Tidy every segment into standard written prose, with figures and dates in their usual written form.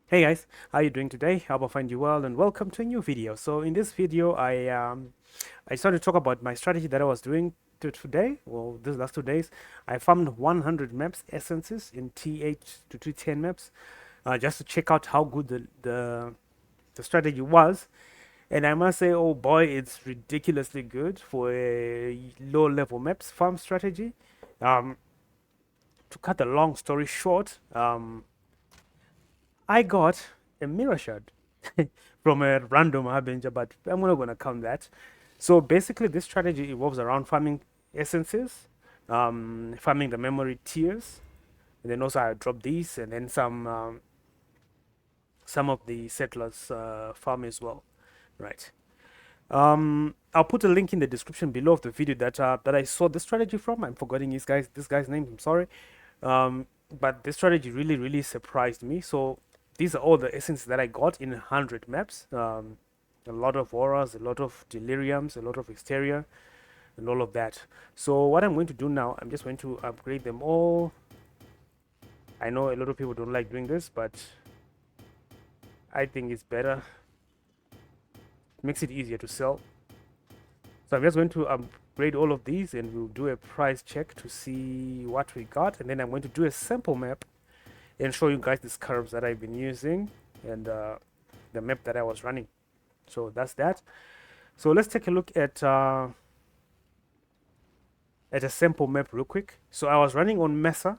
Hey guys, how you doing today? Hope I find you well and welcome to a new video. So in this video, I started to talk about my strategy that I was doing today. Well, these last 2 days, I farmed 100 maps essences in T8 to T10 maps, just to check out how good the strategy was. And I must say, oh boy, it's ridiculously good for a low level maps farm strategy. Um, to cut the long story short, I got a mirror shard from a random harbinger, but I'm not going to count that. So basically, this strategy evolves around farming essences, farming the memory tiers, and then also I drop these, and then some of the settlers farm as well, right? I'll put a link in the description below of the video that I saw this strategy from. I'm forgetting this guy's name. I'm sorry, um, but this strategy really surprised me. So these are all the essences that I got in 100 maps. A lot of auras, a lot of deliriums, a lot of hysteria, and all of that. So what I'm going to do now, I'm just going to upgrade them all. I know a lot of people don't like doing this, but I think it's better. It makes it easier to sell. So I'm just going to upgrade all of these and we'll do a price check to see what we got. And then I'm going to do a sample map and show you guys these curves that I've been using and the map that I was running. So that's that. So let's take a look at a sample map real quick. So I was running on Mesa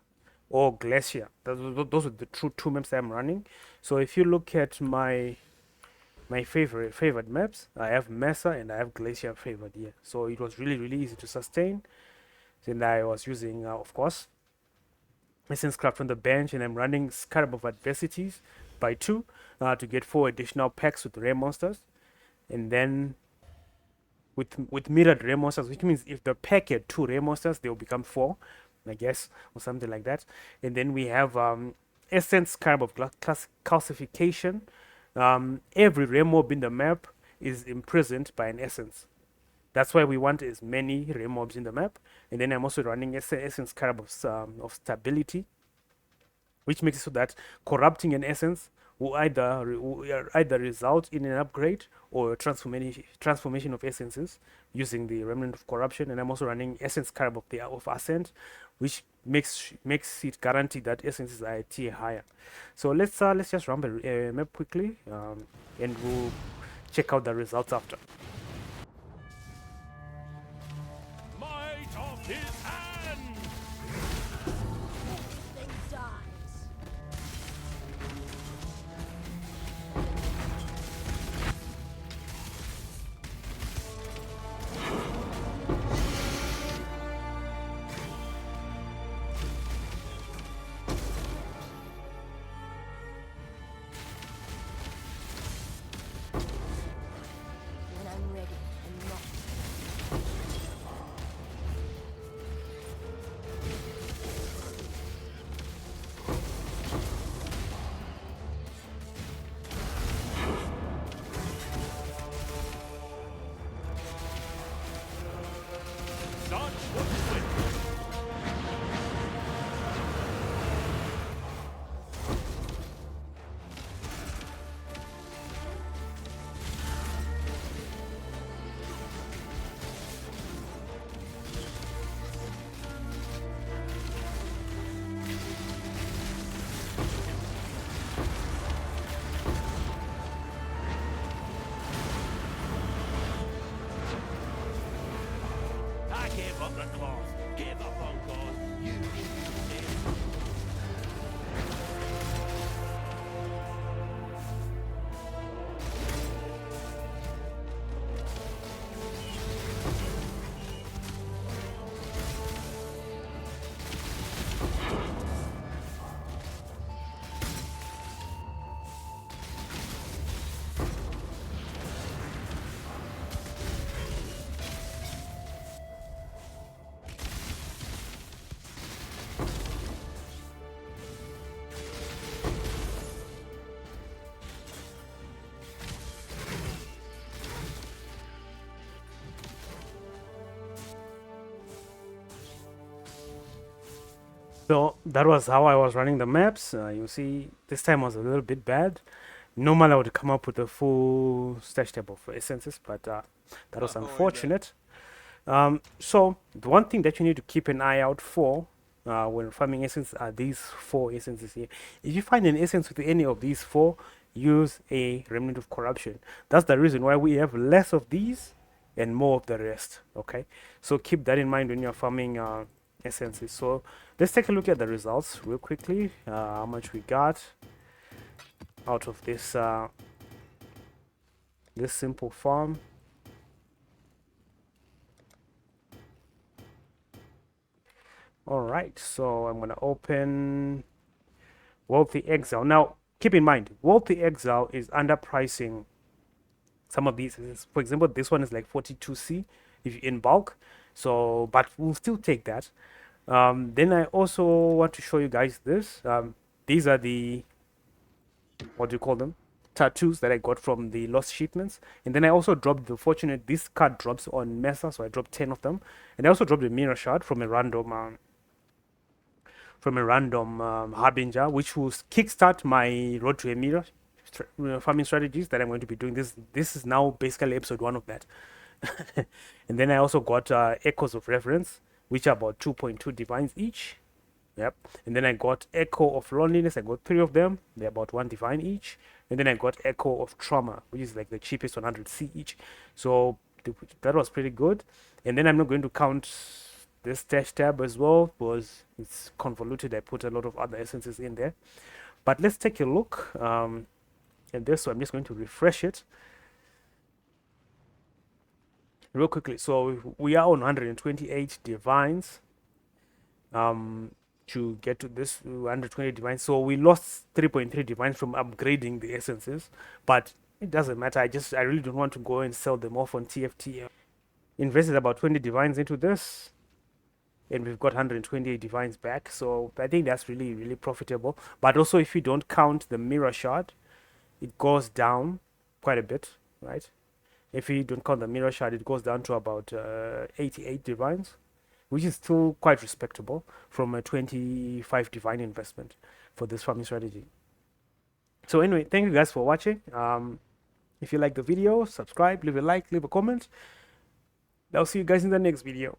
or Glacier. Those are the two maps that I'm running. So if you look at my favorite maps, I have Mesa and I have Glacier favored here. So it was really easy to sustain. And I was using, of course, Essence Craft on the bench, and I'm running Scarab of Adversities by 2 to get 4 additional packs with rare monsters. And then with mirrored rare monsters, which means if the pack had 2 rare monsters, they'll become 4, I guess, or something like that. And then we have Essence Scarab of Calcification. Every rare mob in the map is imprisoned by an essence. That's why we want as many rare mobs in the map. And then I'm also running Essence Scarab of Stability, which makes it so that corrupting an essence will either result in an upgrade or a transformation of essences using the remnant of corruption. And I'm also running Essence Scarab of Ascent, which makes it guaranteed that essences are a tier higher. So let's just run the map quickly, and we'll check out the results after. Might of his hand! Everything dies. When I'm So that was how I was running the maps. You see, this time was a little bit bad. Normally I would come up with a full stash tab of essences, but that was Oh, my bad. unfortunate. So the one thing that you need to keep an eye out for when farming essence are these four essences here. If you find an essence with any of these four, use a remnant of corruption. That's the reason why we have less of these and more of the rest. Okay, so keep that in mind when you're farming essences. So let's take a look at the results real quickly. How much we got out of this simple farm. All right, so I'm gonna open Wealthy Exile. Now, keep in mind, Wealthy Exile is underpricing some of these. For example, this one is like 42C if in bulk. So, but we'll still take that. Then I also want to show you guys this. These are the, what do you call them? Tattoos that I got from the lost shipments. And then I also dropped the fortunate, this card drops on Mesa, so I dropped 10 of them. And I also dropped a mirror shard from a random harbinger, which will kickstart my road to a mirror farming strategies that I'm going to be doing. This is now basically episode 1 of that. And then I also got echoes of reference, which are about 2.2 divines each. Yep. And then I got echo of loneliness. I got 3 of them. They're about 1 divine each. And then I got echo of trauma, which is like the cheapest 100C each. So that was pretty good. And then I'm not going to count this stash tab as well because it's convoluted. I put a lot of other essences in there. But let's take a look at this. So I'm just going to refresh it real quickly. So we are on 128 divines to get to this 120 divines. So we lost 3.3 divines from upgrading the essences, but it doesn't matter. I really don't want to go and sell them off on TFT. Invested about 20 divines into this, and we've got 128 divines back. So I think that's really, really profitable. But also, if you don't count the mirror shard, it goes down quite a bit, right? If you don't count the mirror shard, it goes down to about 88 divines, which is still quite respectable from a 25 divine investment for this farming strategy. So anyway, thank you guys for watching. If you like the video, subscribe, leave a like, leave a comment. I'll see you guys in the next video.